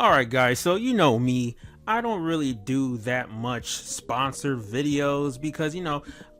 Alright guys, so you know me, I don't really do that much sponsored videos because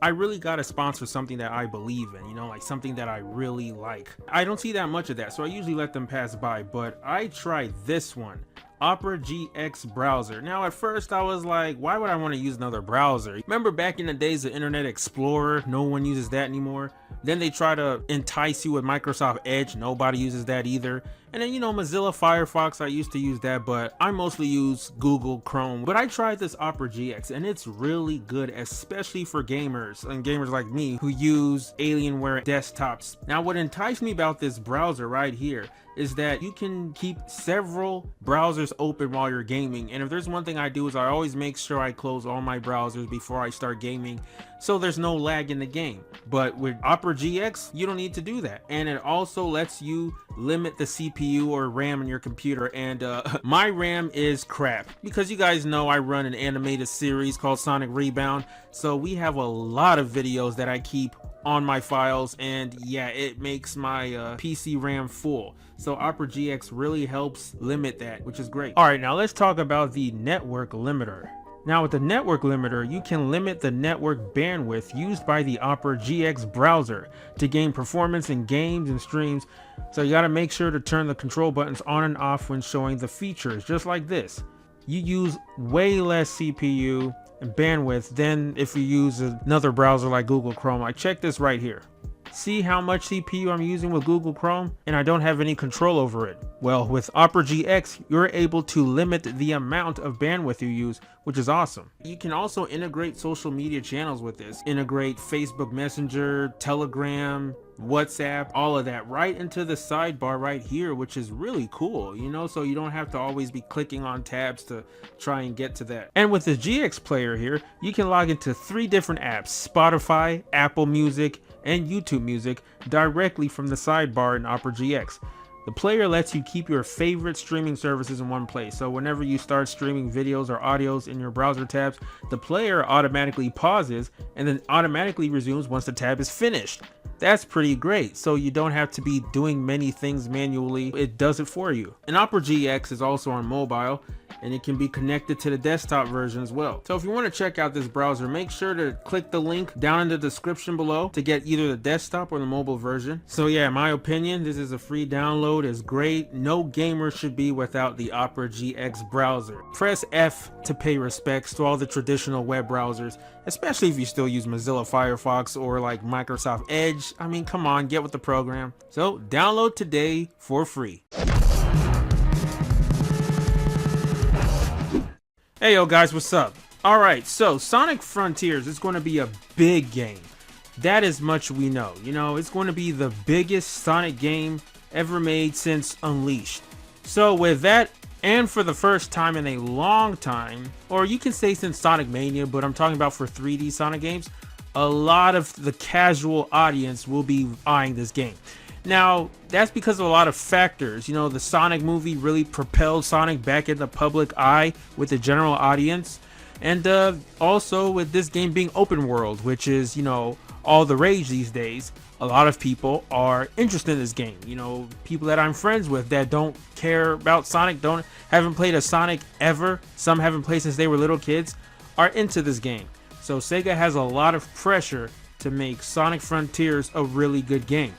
I really gotta sponsor something that I believe in, like something that I really like. I don't see that much of that, so I usually let them pass by, but I tried this one. Opera GX browser. Now at first I was like, why would I want to use another browser? Remember back in the days of Internet Explorer, no one uses that anymore. Then they try to entice you with Microsoft Edge, nobody uses that either. And then Mozilla Firefox, I used to use that, but I mostly use Google Chrome. But I tried this Opera GX and it's really good, especially for gamers and gamers like me who use Alienware desktops. Now what enticed me about this browser right here is that you can keep several browsers open while you're gaming. And if there's one thing I do is I always make sure I close all my browsers before I start gaming so there's no lag in the game. But with Opera GX, you don't need to do that. And it also lets you limit the CPU or RAM in your computer. And my RAM is crap because you guys know I run an animated series called Sonic Rebound. So we have a lot of videos that I keep on my files, and yeah, it makes my PC RAM full. So Opera GX really helps limit that, which is great. All right, now let's talk about the network limiter. Now with the network limiter, you can limit the network bandwidth used by the Opera GX browser to gain performance in games and streams. So you got to make sure to turn the control buttons on and off when showing the features, just like this. You use way less CPU and bandwidth than if you use another browser like Google Chrome. I check this right here. See how much CPU I'm using with Google Chrome, and I don't have any control over it. Well, with Opera GX, you're able to limit the amount of bandwidth you use, which is awesome. You can also integrate social media channels with this. Integrate Facebook Messenger, Telegram, WhatsApp, all of that right into the sidebar right here, which is really cool, so you don't have to always be clicking on tabs to try and get to that. And with the GX player here, you can log into 3 different apps: Spotify, Apple Music, and YouTube Music directly from the sidebar in Opera GX. The player lets you keep your favorite streaming services in one place. So whenever you start streaming videos or audios in your browser tabs, the player automatically pauses and then automatically resumes once the tab is finished. That's pretty great. So you don't have to be doing many things manually. It does it for you. And Opera GX is also on mobile, and it can be connected to the desktop version as well. So if you want to check out this browser, make sure to click the link down in the description below to get either the desktop or the mobile version. So yeah, in my opinion, this is a free download. It's great. No gamer should be without the Opera GX browser. Press F to pay respects to all the traditional web browsers, especially if you still use Mozilla Firefox or like Microsoft Edge. I mean, come on, get with the program. So download today for free. Hey yo guys, what's up? Alright, so Sonic Frontiers is going to be a big game. That is much we know. It's going to be the biggest Sonic game ever made since Unleashed. So with that, and for the first time in a long time, or you can say since Sonic Mania, but I'm talking about for 3D Sonic games, a lot of the casual audience will be eyeing this game. Now, that's because of a lot of factors. The Sonic movie really propelled Sonic back in the public eye with the general audience. And also with this game being open world, which is, all the rage these days. A lot of people are interested in this game. People that I'm friends with that don't care about Sonic, haven't played a Sonic ever. Some haven't played since they were little kids, are into this game. So Sega has a lot of pressure to make Sonic Frontiers a really good game.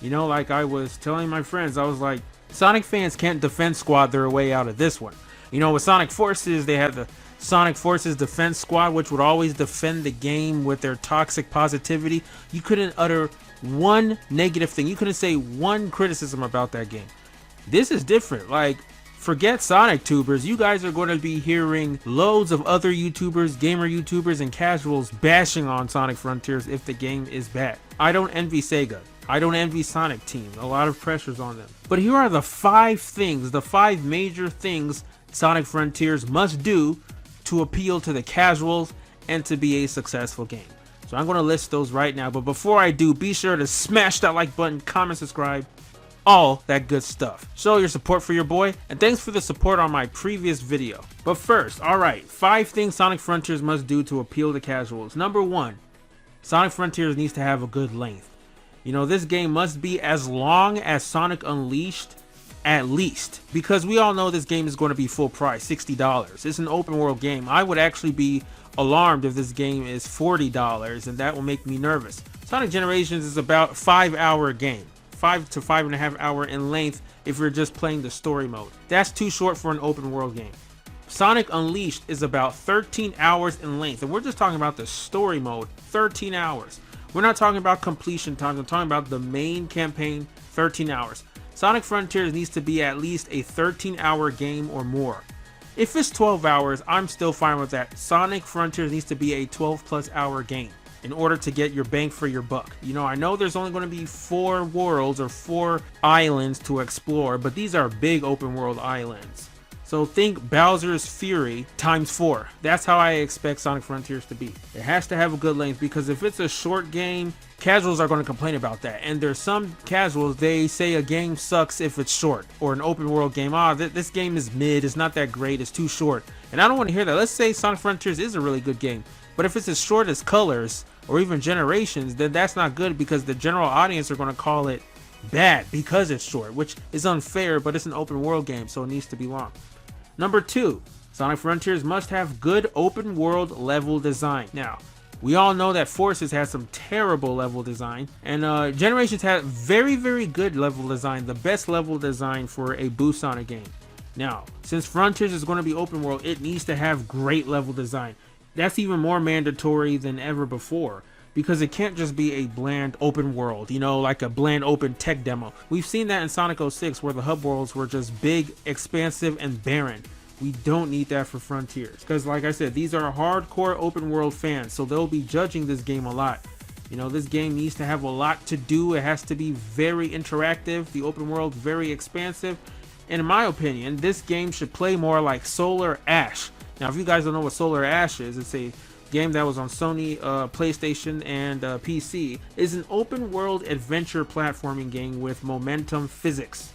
Like I was telling my friends, I was like, Sonic fans can't defense squad their way out of this one. With Sonic Forces, they had the Sonic Forces Defense Squad, which would always defend the game with their toxic positivity. You couldn't utter one negative thing. You couldn't say one criticism about that game. This is different. Like, forget Sonic tubers. You guys are going to be hearing loads of other YouTubers, gamer YouTubers, and casuals bashing on Sonic Frontiers if the game is bad. I don't envy Sega. I don't envy Sonic Team. A lot of pressures on them. But here are the 5 things, the 5 major things Sonic Frontiers must do to appeal to the casuals and to be a successful game. So I'm going to list those right now. But before I do, be sure to smash that like button, comment, subscribe, all that good stuff. Show your support for your boy, and thanks for the support on my previous video. But first, alright, 5 things Sonic Frontiers must do to appeal to casuals. Number 1, Sonic Frontiers needs to have a good length. This game must be as long as Sonic Unleashed at least, because we all know this game is going to be full price, $60. It's an open world game. I would actually be alarmed if this game is $40, and that will make me nervous. Sonic Generations is about a 5-hour game, 5 to 5.5 hour in length if you're just playing the story mode. That's too short for an open world game. Sonic Unleashed is about 13 hours in length, and we're just talking about the story mode, 13 hours. We're not talking about completion time, I'm talking about the main campaign, 13 hours. Sonic Frontiers needs to be at least a 13-hour game or more. If it's 12 hours, I'm still fine with that. Sonic Frontiers needs to be a 12+ hour game in order to get your bang for your buck. You know, I know there's only going to be 4 worlds or 4 islands to explore, but these are big open world islands. So think Bowser's Fury times 4. That's how I expect Sonic Frontiers to be. It has to have a good length, because if it's a short game, casuals are going to complain about that. And there's some casuals, they say a game sucks if it's short, or an open world game. This game is mid, it's not that great, it's too short. And I don't want to hear that. Let's say Sonic Frontiers is a really good game, but if it's as short as Colors or even Generations, then that's not good, because the general audience are going to call it bad because it's short, which is unfair, but it's an open world game, so it needs to be long. Number 2, Sonic Frontiers must have good open world level design. Now, we all know that Forces has some terrible level design, and Generations had very, very good level design, the best level design for a Boost Sonic game. Now, since Frontiers is going to be open world, it needs to have great level design. That's even more mandatory than ever before, because it can't just be a bland open world, you know, like a bland open tech demo. We've seen that in Sonic 06, where the hub worlds were just big, expansive, and barren. We don't need that for Frontiers, because like I said, these are hardcore open world fans, so they'll be judging this game a lot. You know, this game needs to have a lot to do. It has to be very interactive, the open world very expansive, and in my opinion, this game should play more like Solar Ash. Now, if you guys don't know what Solar Ash is, it's a game that was on Sony, PlayStation, and PC. Is an open world adventure platforming game with momentum physics.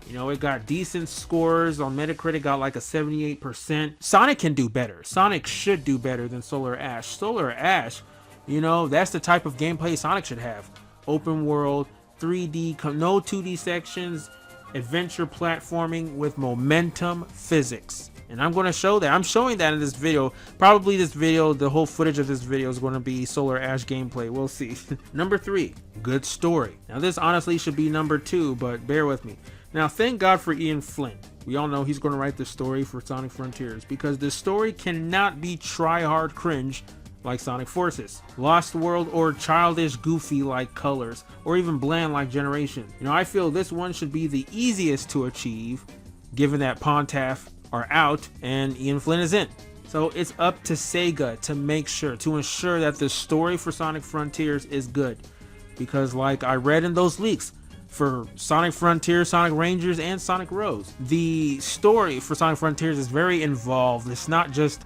You know, it got decent scores on Metacritic, got like a 78%. Sonic can do better. Sonic should do better than Solar Ash. Solar Ash, you know, that's the type of gameplay Sonic should have. Open world, 3D, no 2D sections, adventure platforming with momentum physics. And I'm going to show that. I'm showing that in this video. Probably this video, the whole footage of this video is going to be Solar Ash gameplay. We'll see. Number 3, good story. Now this honestly should be number 2, but bear with me. Now thank God for Ian Flynn. We all know he's going to write the story for Sonic Frontiers, because the story cannot be try-hard cringe like Sonic Forces, Lost World, or childish goofy like Colors, or even bland like Generation. You know, I feel this one should be the easiest to achieve, given that Pontaff are out and Ian Flynn is in. So it's up to Sega to ensure that the story for Sonic Frontiers is good, because like I read in those leaks for Sonic Frontiers, Sonic Rangers, and Sonic Rose, the story for Sonic Frontiers is very involved. It's not just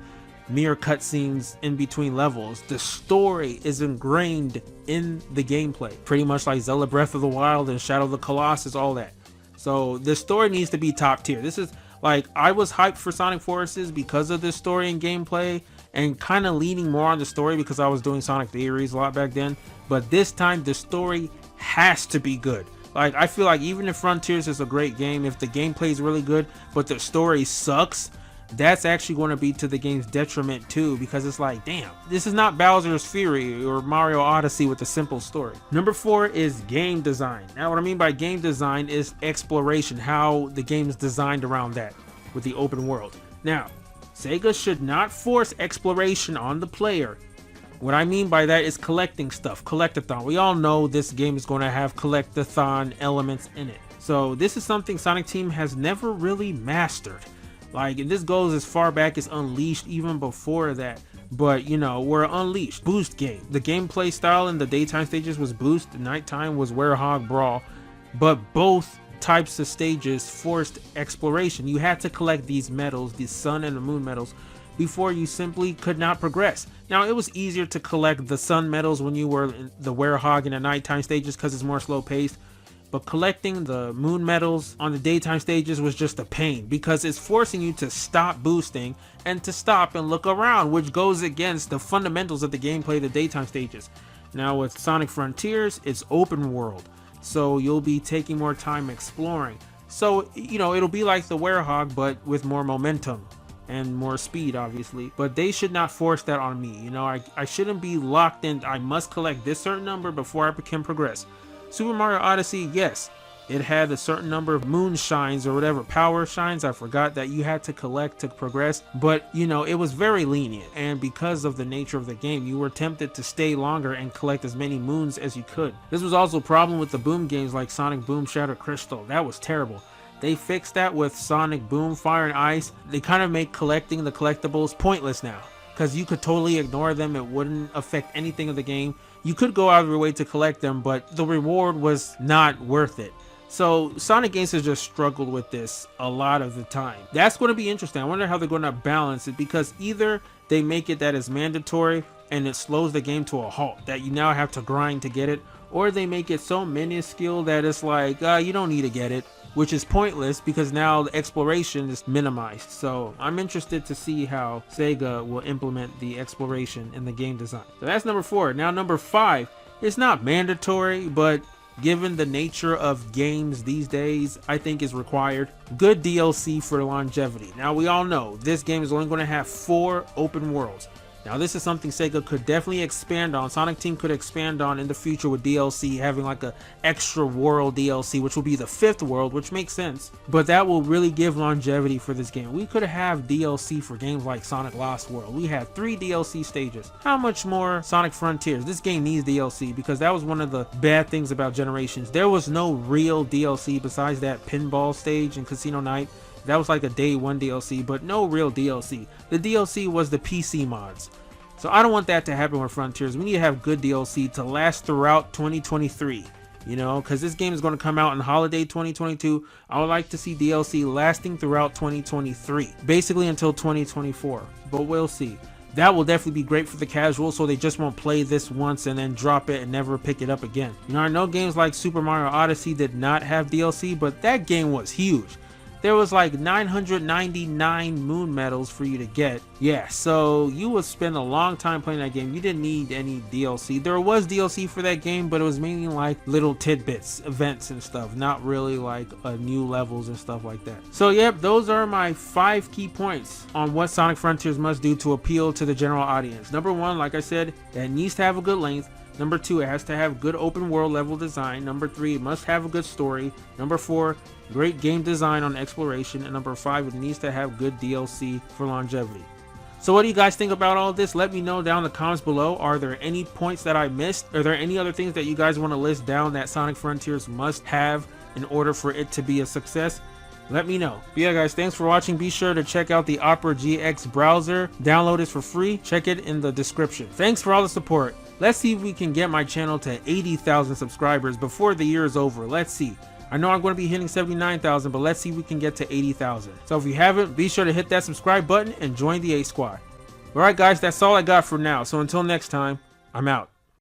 mere cutscenes in between levels. The story is ingrained in the gameplay, pretty much like Zelda Breath of the Wild and Shadow of the Colossus, all that. So the story needs to be top tier. This is like, I was hyped for Sonic Forces because of this story and gameplay, and kind of leaning more on the story because I was doing Sonic Theories a lot back then. But this time, the story has to be good. Like, I feel like even if Frontiers is a great game, if the gameplay is really good, but the story sucks, that's actually going to be to the game's detriment too, because it's like, damn, this is not Bowser's Fury or Mario Odyssey with a simple story. Number 4 is game design. Now, what I mean by game design is exploration, how the game is designed around that with the open world. Now, Sega should not force exploration on the player. What I mean by that is collecting stuff, collectathon. We all know this game is going to have collectathon elements in it. So this is something Sonic Team has never really mastered. Like, and this goes as far back as Unleashed, even before that. But, you know, we're Unleashed. Boost game. The gameplay style in the daytime stages was Boost. The nighttime was Werehog Brawl. But both types of stages forced exploration. You had to collect these medals, the sun and the moon medals, before you simply could not progress. Now, it was easier to collect the sun medals when you were in the Werehog in the nighttime stages because it's more slow paced. But collecting the moon medals on the daytime stages was just a pain, because it's forcing you to stop boosting and to stop and look around, which goes against the fundamentals of the gameplay of the daytime stages. Now with Sonic Frontiers, it's open world, so you'll be taking more time exploring. So, you know, it'll be like the Werehog, but with more momentum and more speed, obviously. But they should not force that on me. You know, I shouldn't be locked in. I must collect this certain number before I can progress. Super Mario Odyssey, yes, it had a certain number of moon shines or whatever, power shines, I forgot, that you had to collect to progress. But, you know, it was very lenient. And because of the nature of the game, you were tempted to stay longer and collect as many moons as you could. This was also a problem with the Boom games like Sonic Boom Shattered Crystal. That was terrible. They fixed that with Sonic Boom Fire and Ice. They kind of make collecting the collectibles pointless now, because you could totally ignore them. It wouldn't affect anything of the game. You could go out of your way to collect them, but the reward was not worth it. So Sonic games has just struggled with this a lot of the time. That's going to be interesting. I wonder how they're going to balance it, because either they make it that is mandatory and it slows the game to a halt, that you now have to grind to get it, or they make it so minuscule that it's like, you don't need to get it, which is pointless because now the exploration is minimized. So I'm interested to see how Sega will implement the exploration in the game design. So that's number 4. Now number 5, it's not mandatory, but given the nature of games these days, I think is required. Good DLC for longevity. Now we all know this game is only going to have 4 open worlds. Now this is something Sega could definitely expand on. Sonic Team could expand on in the future with DLC, having like a extra world DLC, which will be the 5th world, which makes sense. But that will really give longevity for this game. We could have DLC for games like Sonic Lost World. We had 3 DLC stages. How much more Sonic Frontiers? This game needs DLC, because that was one of the bad things about Generations. There was no real DLC besides that pinball stage in Casino Night. That was like a day 1 DLC, but no real DLC. The DLC was the PC mods. So I don't want that to happen with Frontiers. We need to have good DLC to last throughout 2023. You know, because this game is going to come out in holiday 2022. I would like to see DLC lasting throughout 2023. Basically until 2024. But we'll see. That will definitely be great for the casual, so they just won't play this once and then drop it and never pick it up again. You know, I know games like Super Mario Odyssey did not have DLC, but that game was huge. There was like 999 moon medals for you to get. Yeah, so you would spend a long time playing that game. You didn't need any DLC. There was DLC for that game, but it was mainly like little tidbits, events and stuff, not really like new levels and stuff like that. So yep, those are my 5 key points on what Sonic Frontiers must do to appeal to the general audience. Number 1, like I said, it needs to have a good length. Number 2, it has to have good open world level design. Number 3, it must have a good story. Number 4, great game design on exploration. And number 5, it needs to have good DLC for longevity. So what do you guys think about all of this? Let me know down in the comments below. Are there any points that I missed? Are there any other things that you guys want to list down that Sonic Frontiers must have in order for it to be a success? Let me know. But yeah guys, thanks for watching. Be sure to check out the Opera GX browser. Download it for free. Check it in the description. Thanks for all the support. Let's see if we can get my channel to 80,000 subscribers before the year is over. Let's see. I know I'm going to be hitting 79,000, but let's see if we can get to 80,000. So if you haven't, be sure to hit that subscribe button and join the A Squad. Alright guys, that's all I got for now. So until next time, I'm out.